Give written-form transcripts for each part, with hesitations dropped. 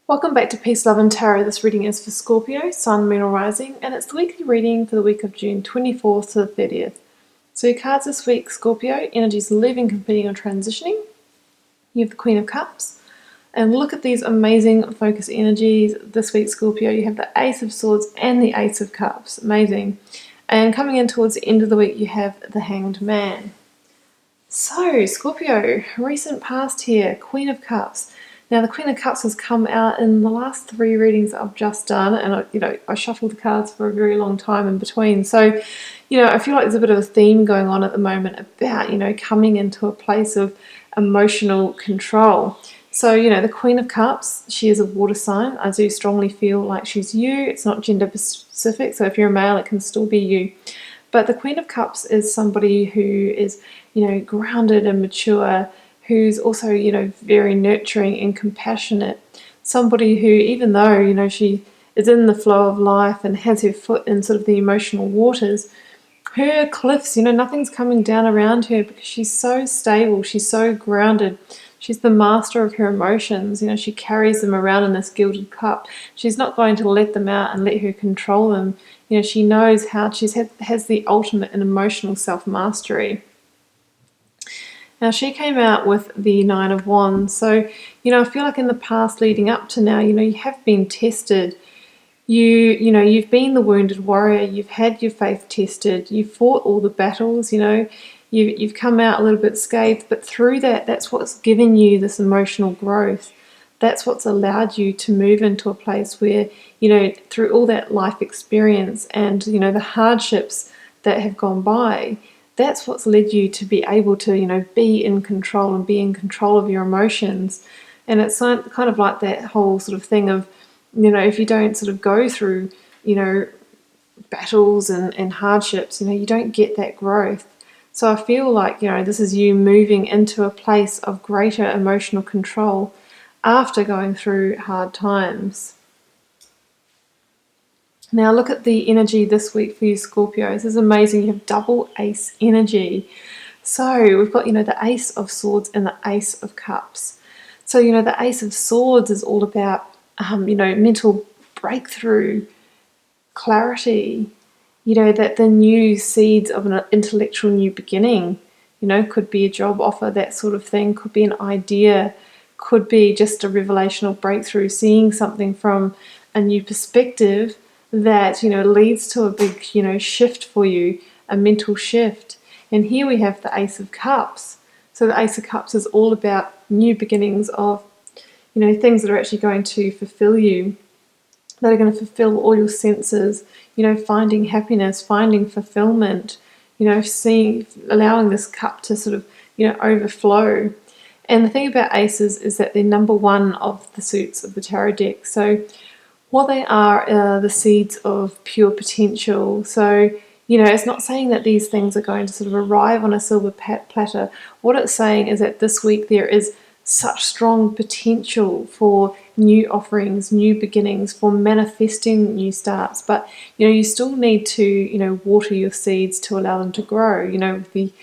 Welcome back to Peace, Love and Tarot. This reading is for Scorpio, Sun, Moon or Rising, and it's the weekly reading for the week of June 24th to the 30th. So your cards this week, Scorpio, energies leaving, completing or transitioning. You have the Queen of Cups. And look at these amazing focus energies. This week, Scorpio, you have the Ace of Swords and the Ace of Cups. Amazing. And coming in towards the end of the week, you have the Hanged Man. So, Scorpio, recent past here, Queen of Cups. Now, the Queen of Cups has come out in the last three readings I've just done, and I shuffled the cards for a very long time in between. So, I feel like there's a bit of a theme going on at the moment about, coming into a place of emotional control. So, the Queen of Cups, she is a water sign. I do strongly feel like she's you. It's not gender specific, so if you're a male, it can still be you. But the Queen of Cups is somebody who is, grounded and mature, who's also, very nurturing and compassionate. Somebody who, even though, she is in the flow of life and has her foot in sort of the emotional waters, her cliffs, nothing's coming down around her because she's so stable, she's so grounded. She's the master of her emotions. She carries them around in this gilded cup. She's not going to let them out and let her control them. She knows how, has the ultimate in emotional self-mastery. Now, she came out with the Nine of Wands. So, I feel like in the past leading up to now, you have been tested. You've been the wounded warrior. You've had your faith tested. You've fought all the battles, You've come out a little bit scathed, but through that, that's what's given you this emotional growth. That's what's allowed you to move into a place where, through all that life experience and, the hardships that have gone by, that's what's led you to be able to, be in control and be in control of your emotions. And it's kind of like that whole sort of thing of, if you don't sort of go through, battles and hardships, you don't get that growth. So I feel like, this is you moving into a place of greater emotional control after going through hard times. Now look at the energy this week for you, Scorpio. This is amazing. You have double ace energy. So we've got, the Ace of Swords and the Ace of Cups. So, the Ace of Swords is all about, mental breakthrough, clarity, that the new seeds of an intellectual new beginning, could be a job offer, that sort of thing, could be an idea, could be just a revelational breakthrough, seeing something from a new perspective that, leads to a big, shift for you, a mental shift. And here we have the Ace of Cups. So the Ace of Cups is all about new beginnings of, things that are actually going to fulfill you, that are going to fulfill all your senses, finding happiness, finding fulfillment, allowing this cup to sort of, overflow. And the thing about aces is that they're number one of the suits of the tarot deck. So what they are the seeds of pure potential. So, it's not saying that these things are going to sort of arrive on a silver platter. What it's saying is that this week there is such strong potential for new offerings, new beginnings, for manifesting new starts. But, you still need to, water your seeds to allow them to grow. If we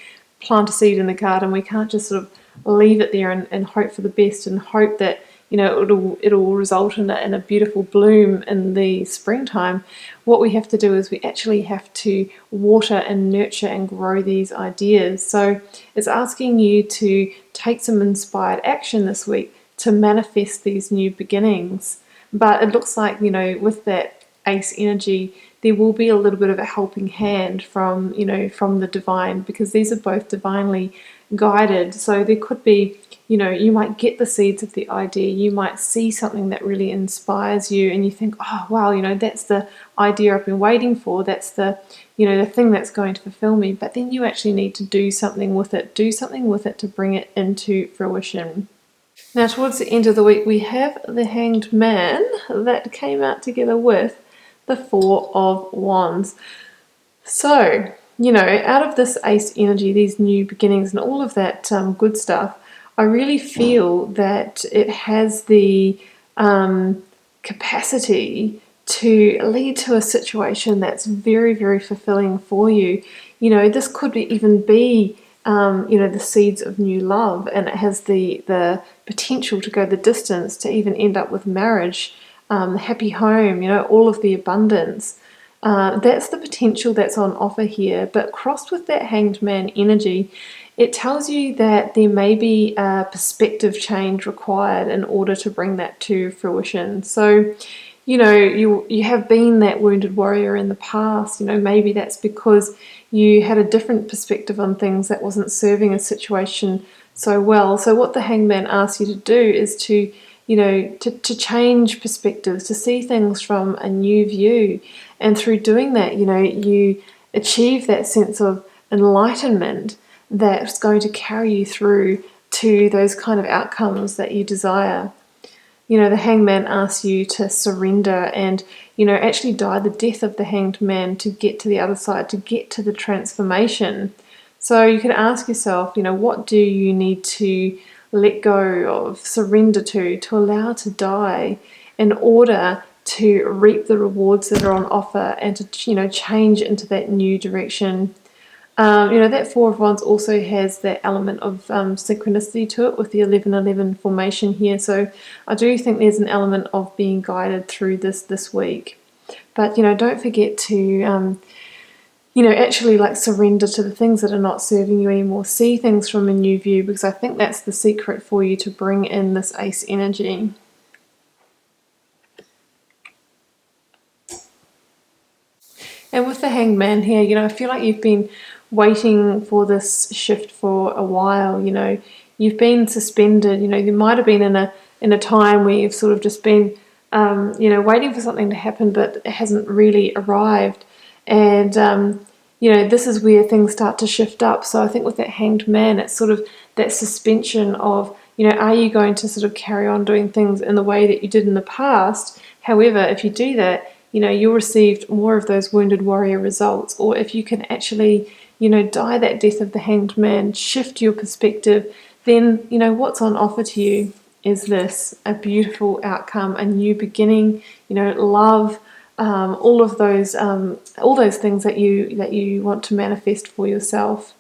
plant a seed in the garden, we can't just sort of leave it there and hope for the best and hope that, it'll result in a beautiful bloom in the springtime. What we have to do is we actually have to water and nurture and grow these ideas. So it's asking you to take some inspired action this week to manifest these new beginnings. But it looks like, with that ace energy, there will be a little bit of a helping hand from, from the divine, because these are both divinely guided. So there could be, you might get the seeds of the idea, you might see something that really inspires you and you think, oh wow, that's the idea I've been waiting for, that's the, the thing that's going to fulfill me. But then you actually need to do something with it to bring it into fruition. Now towards the end of the week we have the Hanged Man that came out together with the Four of Wands. So, out of this ace energy, these new beginnings and all of that good stuff, I really feel that it has the capacity to lead to a situation that's very, very fulfilling for you. This could even be, the seeds of new love, and it has the potential to go the distance, to even end up with marriage, happy home, all of the abundance. That's the potential that's on offer here. But crossed with that Hanged Man energy, it tells you that there may be a perspective change required in order to bring that to fruition. So, you have been that wounded warrior in the past. Maybe that's because you had a different perspective on things that wasn't serving a situation so well. So what the Hangman asks you to do is to change perspectives, to see things from a new view. And through doing that, you achieve that sense of enlightenment that's going to carry you through to those kind of outcomes that you desire. The hangman asks you to surrender and, actually die the death of the hanged man to get to the other side, to get to the transformation. So you can ask yourself, what do you need to let go of, surrender to allow to die in order to reap the rewards that are on offer and to, change into that new direction. That Four of Wands also has that element of synchronicity to it with the 11-11 formation here. So I do think there's an element of being guided through this week. But, don't forget to, actually surrender to the things that are not serving you anymore. See things from a new view, because I think that's the secret for you to bring in this ace energy. And with the Hanged Man here, I feel like you've been waiting for this shift for a while. You've been suspended. You might have been in a time where you've sort of just been, waiting for something to happen, but it hasn't really arrived. And this is where things start to shift up. So I think with that Hanged Man, it's sort of that suspension of, are you going to sort of carry on doing things in the way that you did in the past? However, if you do that, you'll receive more of those wounded warrior results. Or if you can actually, die that death of the Hanged Man, shift your perspective, then, what's on offer to you is this, a beautiful outcome, a new beginning, love, all those things that you want to manifest for yourself.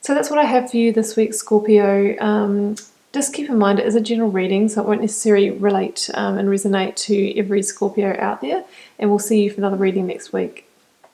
So that's what I have for you this week, Scorpio. Just keep in mind it is a general reading, so it won't necessarily relate and resonate to every Scorpio out there. And we'll see you for another reading next week.